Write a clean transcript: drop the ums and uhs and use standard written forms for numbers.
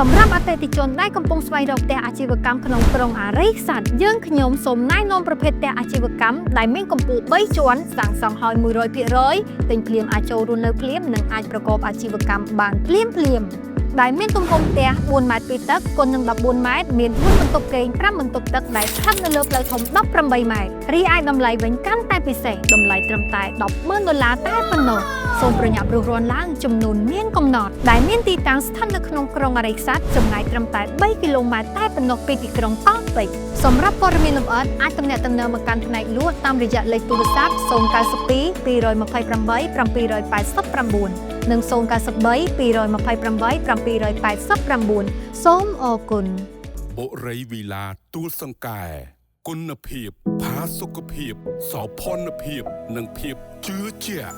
សម្រាប់អតិថិជនដែលកំពុងស្វែងរកផ្ទះអាជីវកម្មក្នុងក្រុងអារីខ្សាត់យើងខ្ញុំសូមណែនាំប្រភេទផ្ទះអាជីវកម្មដែលមានកម្ពស់3ជាន់សាងសង់ឲ្យ100%ទិញភ្លាមអាចចូលរស់នៅភ្លាមនិងអាចប្រកបអាជីវកម្មបានភ្លាមដែលមានទំហំផ្ទះ4ម៉ែត្រពីទឹកគុណនឹង14ម៉ែត្រមាន4បន្ទប់គេង5បន្ទប់ទឹកដែលស្ថិតនៅលើផ្លូវធំ18ម៉ែត្ររីឯតម្លៃវិញកាន់តែពិសេសតម្លៃត្រឹមតែ$10,000តែប៉ុណ្ណោះសូមប្រញាប់រុះរាន់ឡើងចំនួនមានកំណត់ដែលមានទីតាំងស្ថិតនៅក្នុងក្រុងអារីខ្សាត់ចម្ងាយត្រឹមតែ3គីឡូម៉ែត្រតែប៉ុណ្ណោះពីទីក្រុងតោះពេជ្រសម្រាប់ព័ត៌មានលម្អិតអាចទំនាក់ទំនងមកកាន់ផ្នែកលក់តាមរយៈលេខទូរស័ព្ទ092 228 789និង093 228 789សូមអរគុណបុរីវីឡាទួលសង្កែគុណភាពផាសុកភាពសោភ័ណភាពនិងភាពជឿជាក់